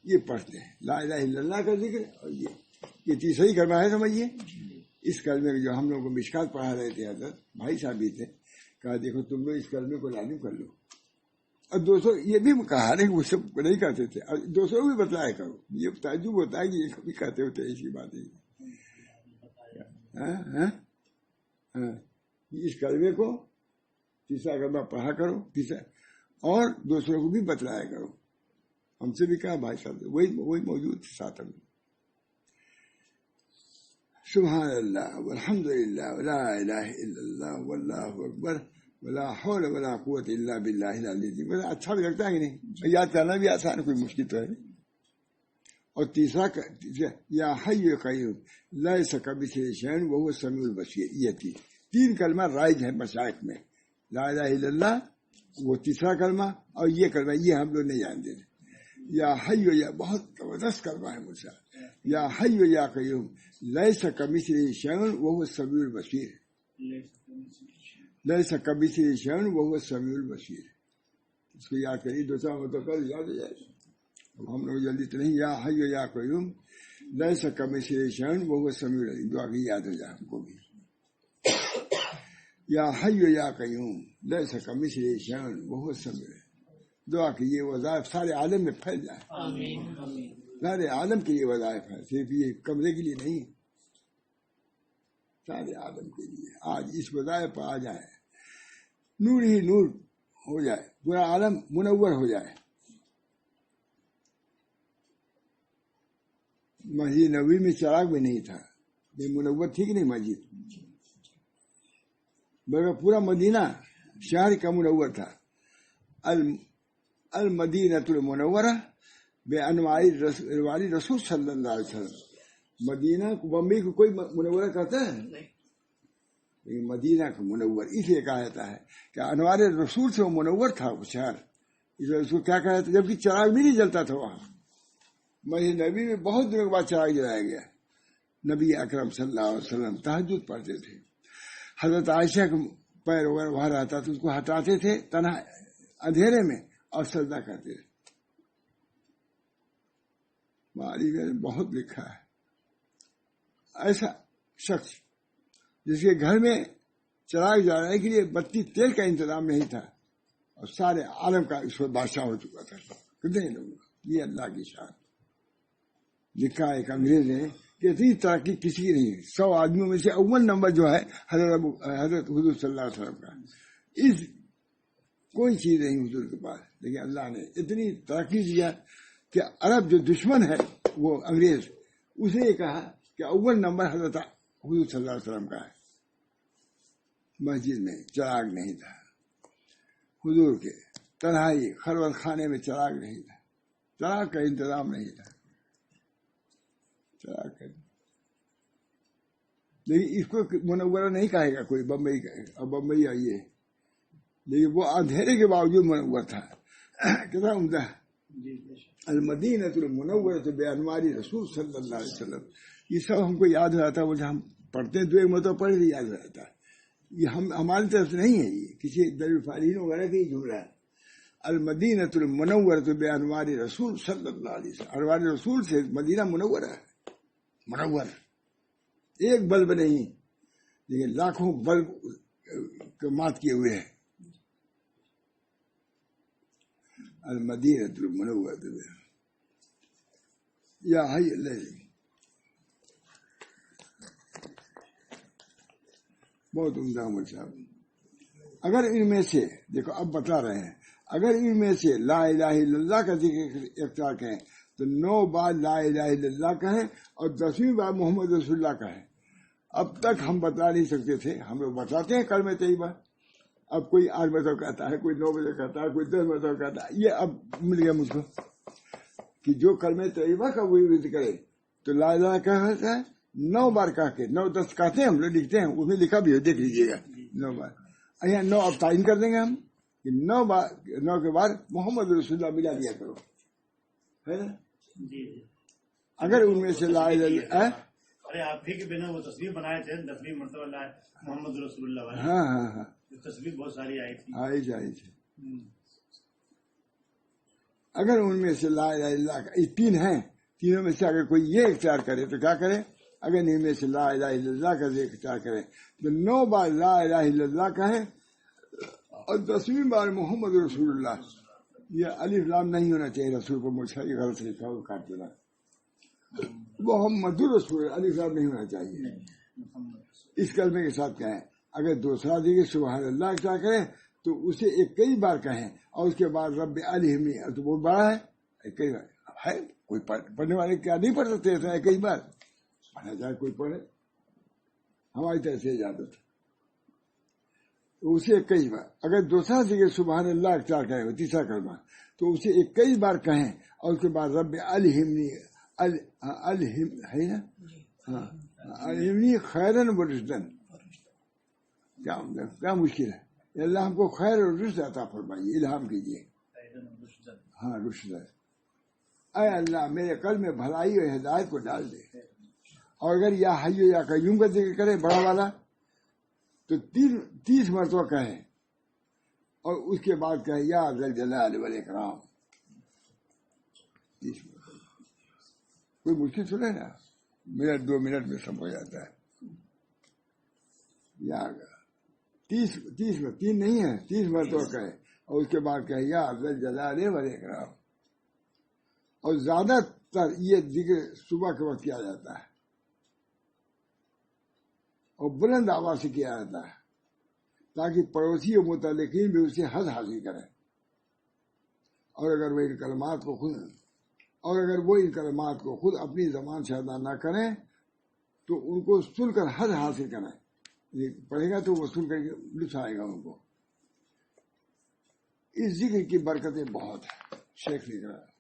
یہ پڑھتے ہیں لا الہ الا اللہ کا ذکر. اور یہ تیسری کلمہ ہے سمجھیے اس کلمے کو جو ہم لوگوں کو مشکات پڑھا رہے تھے حضرت بھائی صاحب بھی تھے، کہا دیکھو تم لوگ اس کلمے کو لازم کر لو. اور دوستوں یہ بھی کہا نہیں وہ سب نہیں کہتے تھے، اور دوستوں کو بھی بتلایا کرو. یہ تعجب ہوتا ہے کہ یہ کبھی کہتے ہوتے ایسی بات ہے. اس کلمے کو تیسرا کلمہ پڑھا کرو، تیسرا، اور دوسروں کو بھی بتلایا کرو. ہم سے بھی کہا بھائی صاحب، وہی موجود تھے ساتھ میں. سبحان اللہ والحمد للہ ولا الہ الا اللہ واللہ اکبر ولا حول ولا قوت الا باللہ العلی العظیم. اچھا بھی لگتا ہے کہ نہیں؟ یاد کرنا بھی آسان، کوئی مشکل تو ہے نہیں. اور تیسرا یا حی قیوم لیس کمثلہ شیء وہو السمیع البصیر. یہ تھی 3 کلمہ رائج ہے مشائخ میں. لا الہ الا اللہ وہ تیسرا کلمہ، اور یہ کلمہ یہ ہم لوگ نہیں جانتے تھے. یا حی، یا بہت زبردست کلمہ ہے مجھ سے. یا حی یا قیوم لیس کمثلہ شیء وہو السمیع البصیر. لیس کمثلہ شیء وہو السمیع البصیر. اس کو یاد کریے، 2 مرتبہ کر یاد ہو جائے. ہم لوگ جلدی تو نہیں. یا حی یا قیوم لیس کمثلہ شیء وہو السمیع العلیم. دعا کی یاد ہو جائے ہم کو بھی. یا حی یا قیوم لیس کمثلہ شیء وہو السمیع العلیم. دعا کی یہ وظائف سارے عالم میں پھیل جائے. سارے عالم کے یہ وظائف ہے، صرف یہ کمرے کے لیے نہیں، سارے عالم کے لیے. آج اس وظائف پر آ جائے، نور ہی نور ہو جائے، پورا عالم منور ہو جائے. مسجد نبوی میں چراغ بھی نہیں تھا، یہ منور تھی کہ نہیں مسجد؟ بلکہ پورا مدینہ شہر کا منور تھا. المدینہ المنورہ بے انواری رسول صلی اللہ علیہ وسلم. مدینہ کو، بمبئی کو کوئی منورہ کرتا ہے؟ لیکن مدینہ کو منور اس لیے کہا جاتا ہے کہ انوار رسول سے وہ منور تھا وہ شہر. اس لیے اس کو کیا کہا جاتا ہے؟ جبکہ چراغ بھی نہیں جلتا تھا وہاں. مسجد نبی میں بہت دنوں کے بعد چراغ جلایا گیا. نبی اکرم صلی اللہ علیہ وسلم تہجد پڑھتے تھے. حضرت عائشہ کا پیر وغیرہ وہاں رہتا تو اس کو ہٹاتے تھے تنہا اندھیرے میں اور سجدہ کرتے تھے. مالی نے بہت لکھا ہے. ایسا شخص جس کے گھر میں چراغ جلانے کے لیے بتی تیل کا انتظام نہیں تھا، اور سارے عالم کا اس پر بادشاہ ہو چکا تھا. کتنے لوگ، یہ اللہ کی شان. لکھا ایک انگریز نے کہ اتنی ترقی کسی کی نہیں. 100 آدمیوں میں سے اول نمبر جو ہے حضرت حضور صلی اللہ علیہ وسلم کا. اس کوئی چیز نہیں حضور کے پاس، لیکن اللہ نے اتنی ترقی دیا کہ عرب جو دشمن ہے وہ انگریز، اس نے یہ کہا کہ اول نمبر حضرت حضور صلی اللہ علیہ وسلم کا ہے. مسجد میں چراغ نہیں تھا، حضور کے تنہائی خلوت خانے میں چراغ نہیں تھا، چراغ کا انتظام نہیں تھا. چراغ کا، لیکن اس کو منورہ نہیں کہے گا کوئی. بمبئی کا، اب بمبئی آئیے، لیکن وہ اندھیرے کے باوجود منور تھا. کتنا عمدہ. المدینہ المنورۃ بانوار رسول صلی اللہ علیہ وسلم. یہ سب ہم کو یاد ہو جاتا ہے، وہ جو ہم پڑھتے ہیں 2 مرتبہ پڑھ کے یاد ہو جاتا ہے. یہ ہماری طرف سے نہیں ہے، یہ کسی دلیل فارین وغیرہ کا ہی جملہ ہے. المدینہ المنورۃ بانوار رسول صلی اللہ علیہ وسلم. انوار رسول سے مدینہ منور ہے. منور ایک بلب نہیں، لیکن لاکھوں بلب کو مات کیے ہوئے ہیں. المدینہ المنورۃ یا حی اللہ. بہت عمدہ عمر صاحب. اگر ان میں سے دیکھو اب بتا رہے ہیں، اگر ان میں سے لا الہ الا اللہ کا ذکر اختیار کریں تو 9 بار لا الہ الا اللہ کہیں اور 10ویں بار محمد رسول اللہ کہیں. اب تک ہم بتا نہیں سکتے تھے، ہم لوگ بتاتے ہیں کلمہ طیبہ. اب کوئی 8 مرتبہ کہتا ہے، کوئی 9 بجے کہتا ہے، کوئی 10 مرتبہ کہتا ہے. یہ اب مل گیا مجھ کو کہ جو کلمہ طیبہ کا وہی ورد کرے تو لا الہ کہتا ہے 9 بار کہہ کے. 9 10 کہتے ہیں، ہم لوگ لکھتے ہیں، اس میں لکھا بھی ہو، دیکھ لیجیے گا. 9 بار. یہاں 9 اب تعین کر دیں گے ہم کہ 9 بار، 9 کے بعد محمد رسول اللہ ملا دیا کرو، ہے نا. اگر ان میں سے لا الہ الا ارے آپ ہی کے بنا وہ تصویر بنائے تھے 10ویں مرتبہ محمد رسول اللہ والے. ہاں ہاں ہاں تصویر بہت ساری آئی تھی. آئی تھی. اگر ان میں سے لا الہ الا اللہ 3 ہیں، تینوں میں سے اگر کوئی یہ اختیار کرے تو کیا کرے؟ اگر نہیں میں سے لا الہ الا اللہ کا ذکر کریں تو 9 بار لا الہ الا اللہ کہیں اور 10ویں بار محمد رسول اللہ. یہ الف لام نہیں ہونا چاہیے رسول کو، مجھ سے غلط لکھا ہوا کاٹ دینا. محمد رسول الف لام نہیں ہونا چاہیے. اس کلمے کے ساتھ کہیں اگر دوسرا ذکر سبحان اللہ کیا کریں تو اسے کئی بار کہیں اور اس کے بعد رب الہمنی، تو بہت بڑا ہے، کئی بار ہے. کوئی پڑھنے والے کیا نہیں پڑھ سکتے ایسا کئی بار پڑھا جائے، کوئی پڑھے، ہماری طرف سے اجازت ہے. اسے کئی بار اگر دوسرا ذکر سبحان اللہ اختیار کرے ہو تیسرا کلمہ تو اسے کئی بار کہیں اور اس کے بعد رب الہمنی الہم ہے نا، ہاں الہمنی خیرن و رشدن. کیا مشکل ہے، اللہ ہم کو خیر اور رشد عطا فرمائیے، الہام کیجیے. ہاں رشد، اے اللہ میرے قلب میں بھلائی اور ہدایت کو ڈال دے. اور اگر یا حی یا قیوم کا ذکر کرے بڑا والا تو 30 مرتبہ کہیں اور اس کے بعد کہیں یا ذل جلال والاکرام. 30 مرتبہ. کوئی مشکل سنے نا، منٹ 2 منٹ میں سب ہو جاتا ہے. یا 30 میں 3 نہیں ہے، 30 مرتبہ کہیں اور اس کے بعد کہیں یا ذل جلال والاکرام. اور زیادہ تر یہ ذکر صبح کے وقت کیا جاتا ہے اور بلند آواز سے کیا جاتا ہے تاکہ پڑوسی و متعلقین بھی اسے حد حاصل کریں. اور اگر وہ ان کلمات کو خود اپنی زبان سے ادا نہ کریں تو ان کو سن کر حد حاصل کریں. پڑھے گا تو وہ سن کر لطف آئے گا ان کو. اس ذکر کی برکتیں بہت ہیں. شیخ لکھ رہا ہے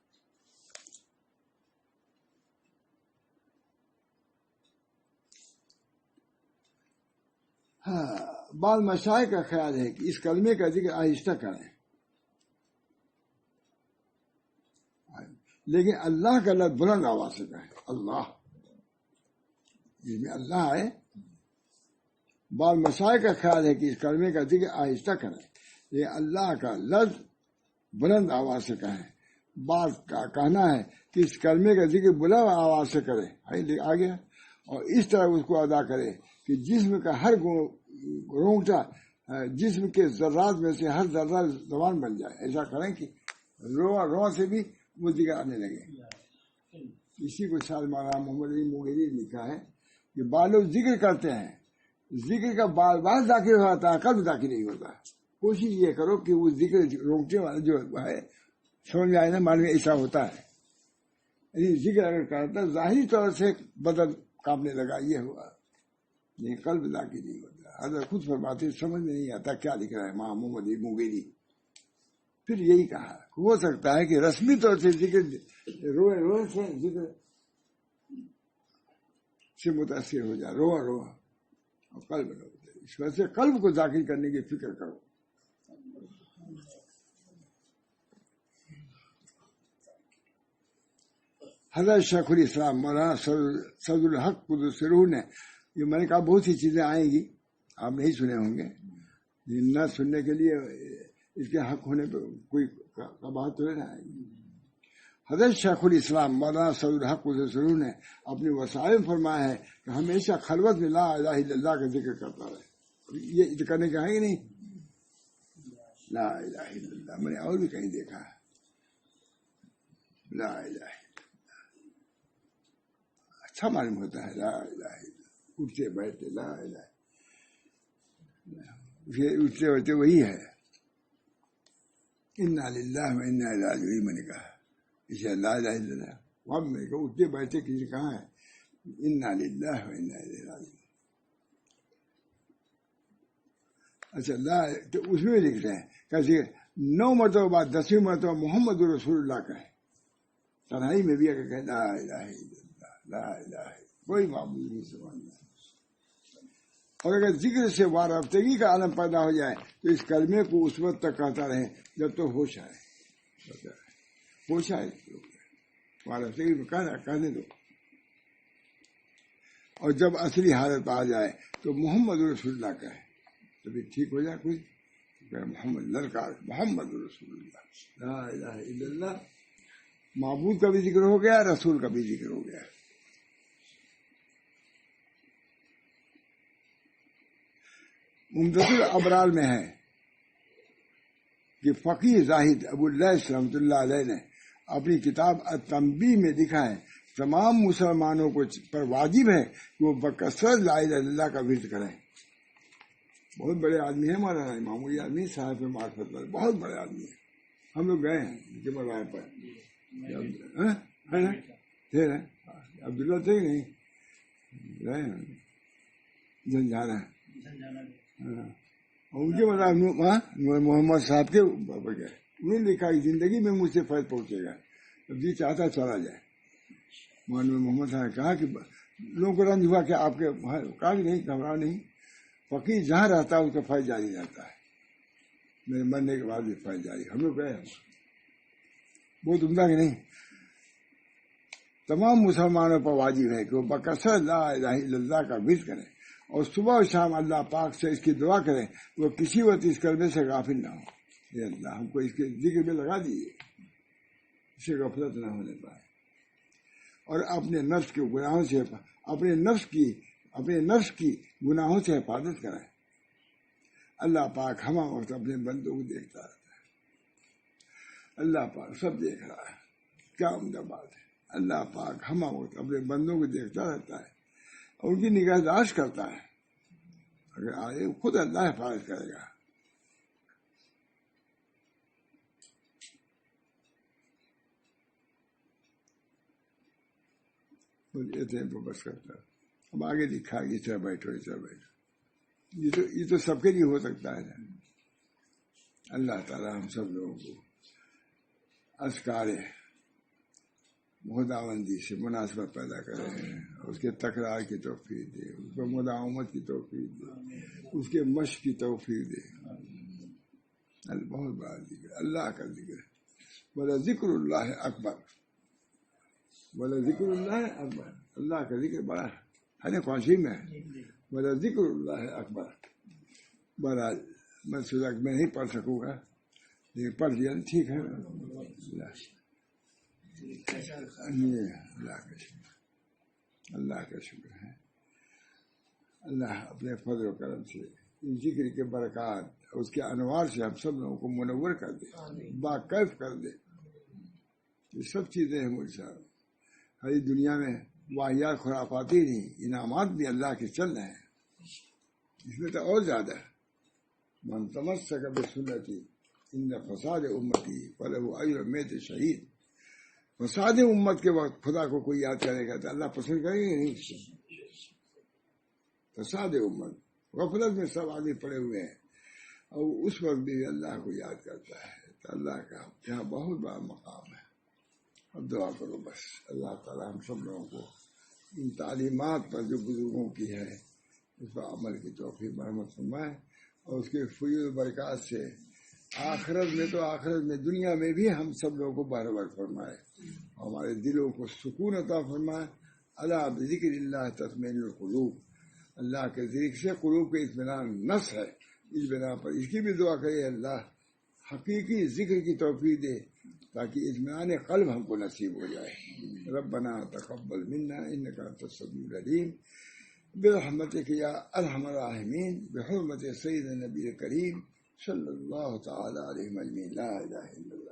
بعض مشائخ کا خیال ہے کہ اس کلمے کا ذکر آہستہ کریں، لیکن اللہ کا لفظ بلند آواز سے کہیں. اللہ، جس میں اللہ ہے. بعض مشائخ کا خیال ہے کہ اس کلمے کا ذکر آہستہ کریں لیکن اللہ کا لفظ بلند آواز سے کہیں. بعض کا کہنا ہے کہ اس کلمے کا ذکر بلند آواز سے کرے آ گیا اور اس طرح اس کو ادا کرے کہ جسم کا ہر رونگٹا، جسم کے ذرات میں سے ہر ذرہ زبان بن جائے. ایسا کریں کہ رواں سے بھی وہ ذکر آنے لگے. اسی کو شاید مولانا محمد علی مغیری نے لکھا ہے کہ بعض لوگ ذکر کرتے ہیں، ذکر کا بار بار داخل ہوتا ہے، قلب داخل نہیں ہوتا. کوشش یہ کرو کہ وہ ذکر رونگٹے والا جو ہے سمجھ میں آئے نا، مان میں ایسا ہوتا ہے. ذکر اگر کرتا ظاہری طور سے بدن کاپنے لگا یہ ہوا، لیکن قلب داخل نہیں ہوتا. حضرت خود فرماتے سمجھ میں نہیں آتا کیا لکھ رہا ہے ماں محمد علی مغیری. پھر یہی کہا ہو سکتا ہے کہ رسمی طور سے ذکر روئے سے ذکر سے متاثر ہو جائے، روا اور قلب نہ ہو جائے. اس وجہ سے قلب کو داخل کرنے کی فکر کرو. حضرت شیخ الاسلام مولانا صدر الحق قدس روح نے، یہ میں نے کہا بہت سی چیزیں آئیں گی آپ نہیں سنے ہوں گے، نہ سننے کے لیے اس کے حق ہونے پہ کوئی بات تو نہیں آئے گی. حضرت شیخ الاسلام مولانا صدر الحق قدس روح نے اپنی وسائل فرمایا ہے کہ ہمیشہ خلوت میں لا الہ الا اللہ کا ذکر کرتا رہے. یہ کرنے کا ہے کہ نہیں؟ لا الہ الا اللہ میں نے اور بھی کہیں دیکھا ہے. لا الہ الا اچھا معلوم ہوتا ہے. لا الہ الا اللہ اٹھتے بیٹھتے لا الہ، اٹھتے بیٹھتے وہی ہے. انا للہ و انا الیہ راجعون میں نے کہا اسے لا الہ الا اللہ. وہاں میں نے کہا اٹھتے بیٹھتے کسی نے کہا ہے انا للہ و انا الیہ راجعون. اچھا لا تو اس میں لکھتے ہیں کیسے 9 مرتبہ بعد 10ویں مرتبہ محمد رسول اللہ کا ہے. تنہائی میں بھی اگر کہ لا الہ الا اللہ لا الہ کوئی معبود نہیں سمجھنا. اور اگر ذکر سے وارفتگی کا عالم پیدا ہو جائے تو اس کلمے کو اس وقت تک کہتا رہے جب تو ہوش آئے. ہوش آئے وارفتگی میں کہنے دو. اور جب اصلی حالت آ جائے تو محمد رسول اللہ کہے تبھی ٹھیک ہو جائے. کوئی محمد للکار محمد رسول اللہ لا الہ الا اللہ. معبود کا بھی ذکر ہو گیا، رسول کا بھی ذکر ہو گیا. ممتاز الابرار میں ہے کہ فقیہ زاہد ابو اللہ رحمۃ اللہ علیہ نے اپنی کتاب التنبیہ میں لکھا ہے تمام مسلمانوں کو پر واجب ہے کہ وہ بکثرت لا الہ الا اللہ کا ورد کریں. بہت بڑے آدمی ہیں مولانا، معمولی آدمی، صاحب معرفت والے، بہت بڑے آدمی ہیں. ہم لوگ گئے ہیں ان کے مذاہب پر. تھے عبداللہ تھے نہیں گئے ہیں جھنجھانا. ان کے مذاہب نور محمد صاحب کے گئے. انہوں نے لکھا کہ زندگی میں مجھ سے فیض پہنچے گا، اب جی چاہتا چلا جائے. مولانا محمد صاحب نے کہا کہ لوگوں کو رنج ہوا کہ آپ کے، کہا کہ نہیں گھبراؤ نہیں، فقیر جہاں رہتا ہے اس کا فیض جاری رہتا ہے. میرے مرنے کے بعد بھی فیض جاری. ہم لوگ گئے ہیں. بہت عمدہ کہ نہیں. تمام مسلمانوں پر واجب ہے کہ وہ بکثرت لا الہ الا اللہ کا ورد کریں اور صبح و شام اللہ پاک سے اس کی دعا کریں وہ کسی وقت اس کلمے سے غافل نہ ہو. اے اللہ ہم کو اس کے ذکر میں لگا دیجیے، اسے غفلت نہ ہونے پائے. اور اپنے نفس کے گناہوں سے، اپنے نفس کی گناہوں سے حفاظت کریں. اللہ پاک ہمہ وقت اپنے بندوں کو دیکھتا رہتا ہے. اللہ پاک سب دیکھ رہا ہے. کیا عمدہ بات ہے. اللہ پاک ہمہ وقت اپنے بندوں کو دیکھتا رہتا ہے اور ان کی نگہداشت کرتا ہے. اگر آئے خود اللہ حفاظت کرے گا. تو بس کرتا ہے. اب آگے لکھا کہ اس طرح بیٹھو اس طرح بیٹھو. یہ تو سب کے لیے ہو سکتا ہے. اللہ تعالیٰ ہم سب لوگوں کو اذکار خداوندی سے مناسبت پیدا کرے، اس کے تکرار کی توفیق دے، اس پر مداومت کی توفیق دے، اس کے مشق کی توفیق دے. بہت بڑا ذکر اللہ کا ذکر. وَلَذِكْرُ اللَّهِ اکبر. وَلَذِكْرُ اللَّهِ اکبر. اللہ کا ذکر بڑا ہے نا کونسی میں. وَلَذِكْرُ اللَّهِ اکبر. بڑا میں سوچا میں نہیں پڑھ سکوں گا لیکن پڑھ لیا ٹھیک ہے. اللہ کا شکر ہے. اللہ اپنے فضل و کرم سے ذکر کے برکات اس کے انوار سے ہم سب لوگوں کو منور کر دے، باکیف کر دے. یہ سب چیزیں ہیں مجھ صاحب. ہری دنیا میں واحیات خرافاتی نہیں، انعامات بھی اللہ کے چل رہے ہیں. اس میں تو اور زیادہ ہے. من تمسک بسنتی ان فساد امتی فلہ اجر میت شہید. فساد امت کے وقت خدا کو کوئی یاد کرے گا تو اللہ پسند کرے گا نہیں. فساد امت غفلت میں سب آدمی پڑے ہوئے ہیں اور اس وقت بھی اللہ کو یاد کرتا ہے تو اللہ کا یہاں بہت بڑا مقام ہے. اب دعا کرو بس اللہ تعالیٰ ہم سب لوگوں کو ان تعلیمات پر جو بزرگوں کی ہے اس پر عمل کی توفیق مرحمت فرمائے اور اس کے فضل برکات سے آخرت میں دنیا میں بھی ہم سب لوگوں کو بہرور فرمائے. ہمارے دلوں کو سکون عطا فرمائے. اللہ بذکر اللہ تطمئن القلوب. اللہ کے ذکر سے قلوب کے اطمینان نفس ہے. اس بنا پر اس کی بھی دعا کرے اللہ حقیقی ذکر کی توفیق دے تاکہ اطمینان قلب ہم کو نصیب ہو جائے. ربنا تقبل منا انک انت السمیع العلیم برحمتک یا ارحم الراحمین بحرمت سید النبی کریم صلی اللہ تعالی علیہ وسلم. لا الہ الا اللہ.